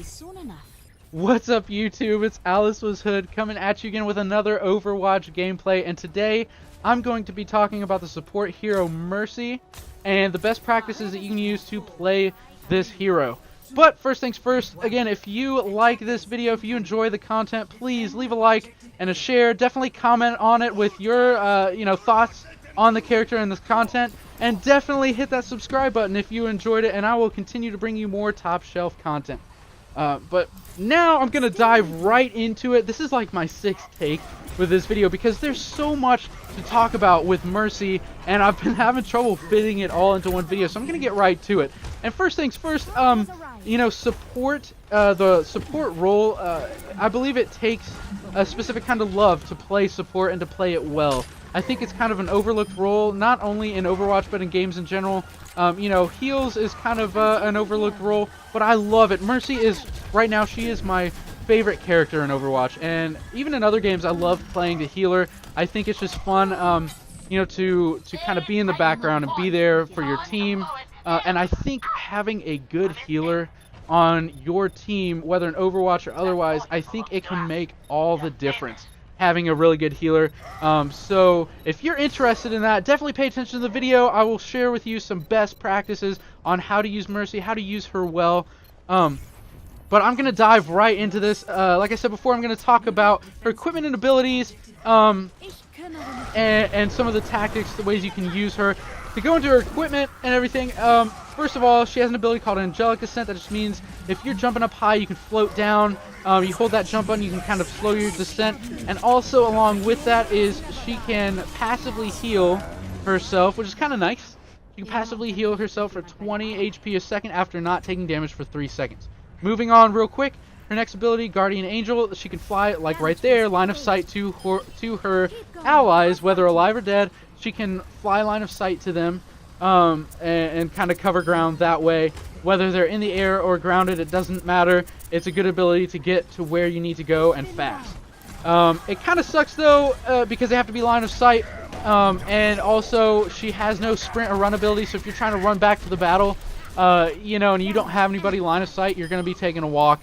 soon enough. What's up, YouTube? It's Alice Was Hood coming at you again with another Overwatch gameplay, and today I'm going to be talking about the support hero Mercy and the best practices that you can use to play this hero. But first things first, again, if you like this video, if you enjoy the content, please leave a like and a share. Definitely comment on it with your thoughts on the character and this content, and definitely hit that subscribe button if you enjoyed it, and I will continue to bring you more top shelf content. But now I'm gonna dive right into it. This is like my sixth take with this video because there's so much to talk about with Mercy, and I've been having trouble fitting it all into one video, so I'm gonna get right to it. And first things first, support, the support role, I believe it takes a specific kind of love to play support and to play it well. I think it's kind of an overlooked role, not only in Overwatch but in games in general. Heals is kind of an overlooked role, but I love it. Mercy is, right now, she is my favorite character in Overwatch, and even in other games I love playing the healer. I think it's just fun, to kind of be in the background and be there for your team. And I think having a good healer on your team, whether in Overwatch or otherwise, I think it can make all the difference, having a really good healer. So if you're interested in that, definitely pay attention to the video. I will share with you some best practices on how to use Mercy, how to use her well. But I'm going to dive right into this. Like I said before, I'm going to talk about her equipment and abilities, and some of the tactics, the ways you can use her. To go into her equipment and everything, first of all, she has an ability called Angelic Ascent. That just means if you're jumping up high, you can float down. You hold that jump button, you can kind of slow your descent. And also along with that is she can passively heal herself, which is kind of nice. She can passively heal herself for 20 HP a second after not taking damage for 3 seconds. Moving on real quick, her next ability, Guardian Angel, she can fly, like right there, line of sight to her allies, whether alive or dead. She can fly line of sight to them, and kind of cover ground that way. Whether they're in the air or grounded, it doesn't matter. It's a good ability to get to where you need to go and fast. It kind of sucks though, because they have to be line of sight, and also she has no sprint or run ability, so if you're trying to run back to the battle, and you don't have anybody line of sight, you're going to be taking a walk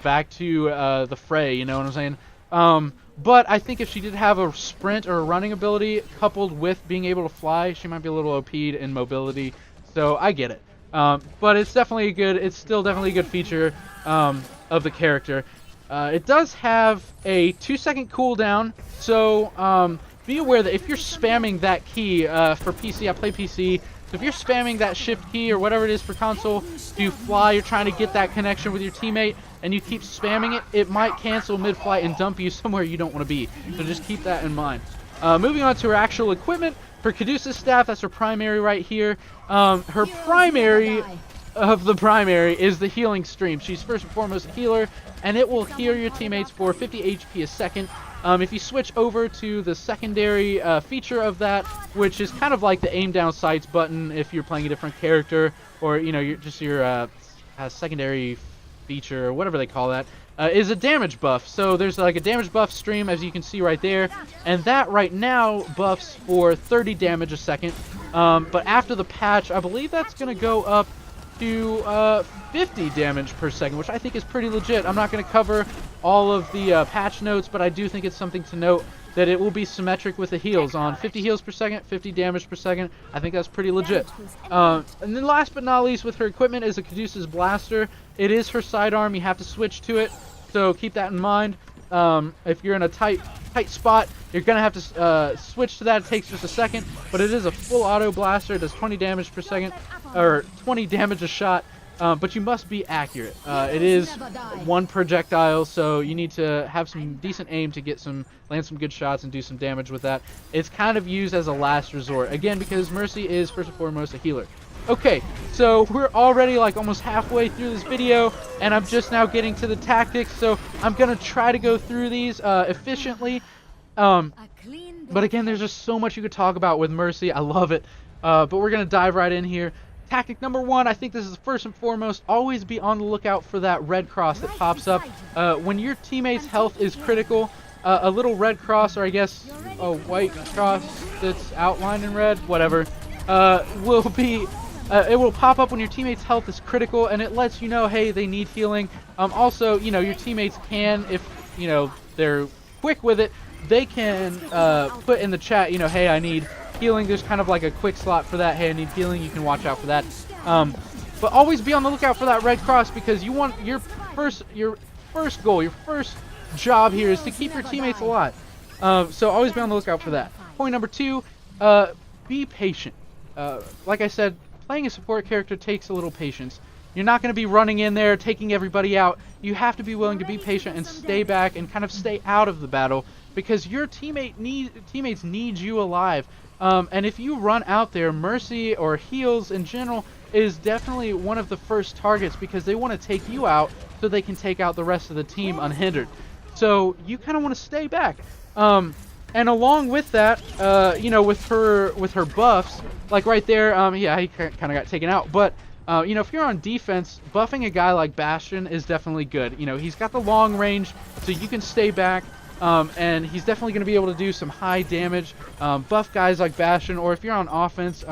back to the fray, you know what I'm saying? But I think if she did have a sprint or a running ability coupled with being able to fly, she might be a little OP'd in mobility. So I get it. But it's definitely it's still definitely a good feature of the character. It does have a 2-second cooldown, so be aware that if you're spamming that key for PC, I play PC. So if you're spamming that shift key or whatever it is for console to fly, you're trying to get that connection with your teammate, and you keep spamming it, it might cancel mid-flight and dump you somewhere you don't want to be. So just keep that in mind. Moving on to her actual equipment, her Caduceus staff, that's her primary right here. Her primary of the primary is the healing stream. She's first and foremost a healer, and it will heal your teammates for 50 HP a second. If you switch over to the secondary feature of that, which is kind of like the aim down sights button if you're playing a different character, or your secondary feature or whatever they call that, is a damage buff. So there's like a damage buff stream, as you can see right there, and that right now buffs for 30 damage a second. But after the patch, I believe that's going to go up to 50 damage per second, which I think is pretty legit. I'm not going to cover all of the patch notes, but I do think it's something to note that it will be symmetric with the heals on 50 heals per second, 50 damage per second. I think that's pretty legit. And then last but not least, with her equipment is a Caduceus Blaster. It is her sidearm. You have to switch to it, so keep that in mind. If you're in a tight spot, you're gonna have to switch to that. It takes just a second, but it is a full auto blaster. It does 20 damage per second, or 20 damage a shot. But you must be accurate. It is one projectile, so you need to have some decent aim to land some good shots and do some damage with that. It's kind of used as a last resort, again, because Mercy is first and foremost a healer. Okay, so we're already like almost halfway through this video, and I'm just now getting to the tactics, so I'm gonna try to go through these efficiently. But again, there's just so much you could talk about with Mercy. I love it. But we're gonna dive right in here. Tactic number 1, I think this is first and foremost, always be on the lookout for that red cross that pops up. When your teammate's health is critical, a little red cross, or I guess a white cross that's outlined in red, whatever, will be it will pop up when your teammate's health is critical, and it lets you know, hey, they need healing. Also, you know, your teammates can, if, you know, they're quick with it, they can put in the chat, you know, hey, I need healing. There's kind of like a quick slot for that. Hey, I need healing. You can watch out for that. But always be on the lookout for that red cross, because you want your first goal, your first job here is to keep your teammates alive. So always be on the lookout for that. Point number 2, be patient. Like I said, playing a support character takes a little patience. You're not going to be running in there taking everybody out. You have to be willing to be patient and stay back and kind of stay out of the battle, because your teammates need you alive. And if you run out there, Mercy or heals in general is definitely one of the first targets, because they want to take you out so they can take out the rest of the team unhindered. So you kind of want to stay back. And along with that, you know, with her buffs, like right there, yeah, he kind of got taken out. But you know, if you're on defense, buffing a guy like Bastion is definitely good. You know, he's got the long range, so you can stay back. And he's definitely going to be able to do some high damage. Buff guys like Bastion, or if you're on offense,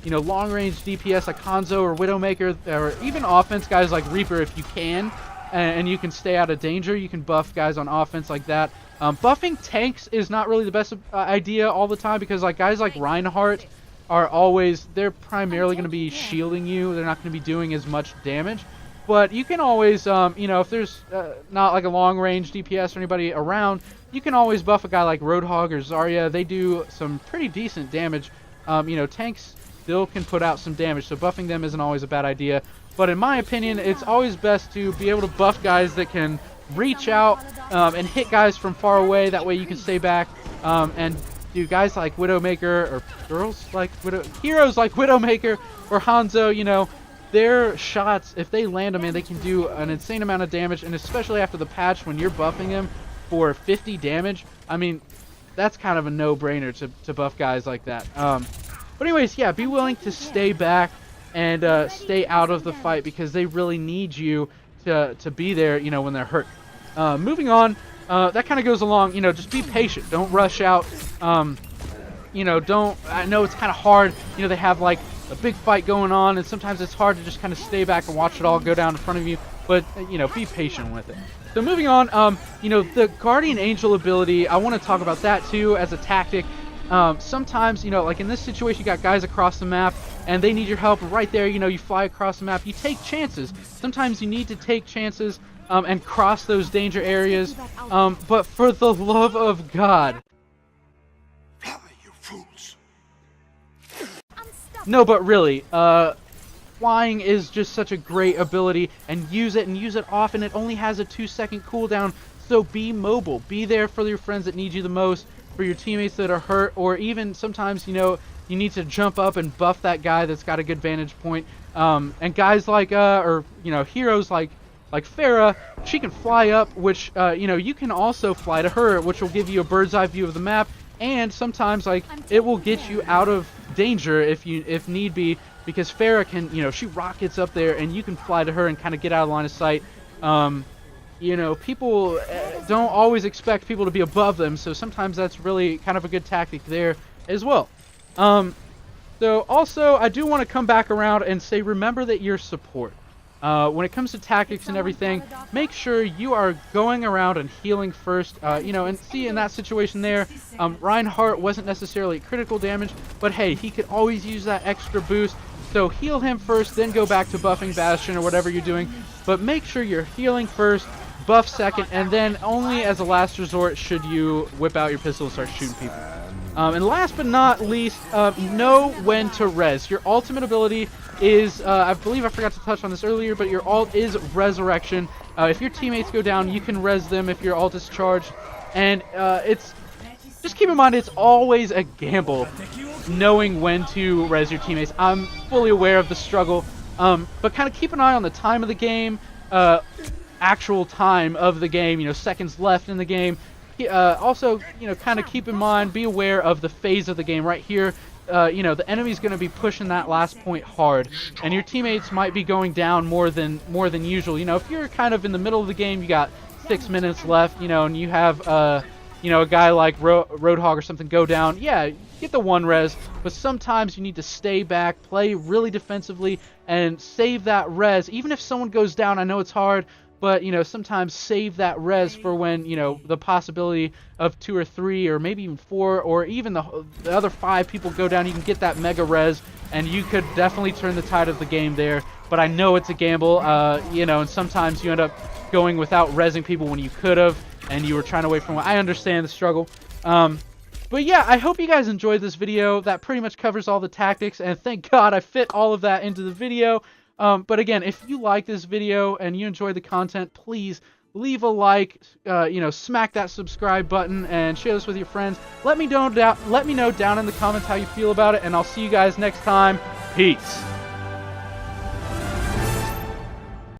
you know, long range DPS like Hanzo or Widowmaker, or even offense guys like Reaper, if you can, and you can stay out of danger, you can buff guys on offense like that. Buffing tanks is not really the best idea all the time, because like guys like Reinhardt they're primarily going to be shielding you. They're not going to be doing as much damage. But you can always, you know, if there's not like a long-range DPS or anybody around, you can always buff a guy like Roadhog or Zarya. They do some pretty decent damage. You know, tanks still can put out some damage, so buffing them isn't always a bad idea. But in my opinion, it's always best to be able to buff guys that can reach out and hit guys from far away. That way you can stay back and do guys like Widowmaker, or heroes like Widowmaker or Hanzo, you know, their shots, if they land them in, they can do an insane amount of damage. And especially after the patch, when you're buffing them for 50 damage, I mean, that's kind of a no-brainer to buff guys like that. But anyways, yeah, be willing to stay back and stay out of the fight, because they really need you to be there, you know, when they're hurt. Moving on, that kind of goes along, you know, just be patient. Don't rush out. You know, I know it's kind of hard. You know, they have like a big fight going on, and sometimes it's hard to just kind of stay back and watch it all go down in front of you. But, you know, be patient with it. So moving on, you know, the Guardian Angel ability, I want to talk about that too as a tactic. Sometimes, you know, like in this situation, you got guys across the map and they need your help right there. You know, you fly across the map, you take chances. Sometimes you need to take chances and cross those danger areas. But for the love of God. No, but really, flying is just such a great ability, and use it often. It only has a 2-second cooldown, so be mobile. Be there for your friends that need you the most, for your teammates that are hurt, or even sometimes, you know, you need to jump up and buff that guy that's got a good vantage point. And guys like, or, you know, heroes like Pharah, she can fly up, which, you know, you can also fly to her, which will give you a bird's eye view of the map, and sometimes, like, it will get you out of danger if need be, because Pharah can, you know, she rockets up there and you can fly to her and kind of get out of line of sight. You know, people don't always expect people to be above them, so sometimes that's really kind of a good tactic there as well. So also, I do want to come back around and say, remember that you're support. When it comes to tactics and everything, make sure you are going around and healing first. You know, and see in that situation there, Reinhardt wasn't necessarily critical damage, but hey, he could always use that extra boost. So heal him first, then go back to buffing Bastion or whatever you're doing. But make sure you're healing first, buff second, and then only as a last resort should you whip out your pistol and start shooting people. And last but not least, know when to res. Your ultimate ability is, I believe I forgot to touch on this earlier, but your ult is Resurrection. If your teammates go down, you can res them if your ult is charged. And just keep in mind, it's always a gamble knowing when to res your teammates. I'm fully aware of the struggle, but kind of keep an eye on the time of the game, actual time of the game, you know, seconds left in the game. Also, you know, kind of keep in mind, be aware of the phase of the game right here. You know, the enemy's going to be pushing that last point hard, and your teammates might be going down more than usual. You know, if you're kind of in the middle of the game, you got 6 minutes left, you know, and you have, you know, a guy like Roadhog or something go down, yeah, get the 1 res, but sometimes you need to stay back, play really defensively, and save that res. Even if someone goes down, I know it's hard, but, you know, sometimes save that res for when, you know, the possibility of 2 or 3 or maybe even 4 or even the other 5 people go down. You can get that mega res, and you could definitely turn the tide of the game there. But I know it's a gamble, you know, and sometimes you end up going without rezzing people when you could have, and you were trying to wait for one. I understand the struggle. But yeah, I hope you guys enjoyed this video. That pretty much covers all the tactics, and thank God I fit all of that into the video. But again, if you like this video and you enjoy the content, please leave a like, you know, smack that subscribe button and share this with your friends. Let me know down in the comments how you feel about it, and I'll see you guys next time. Peace.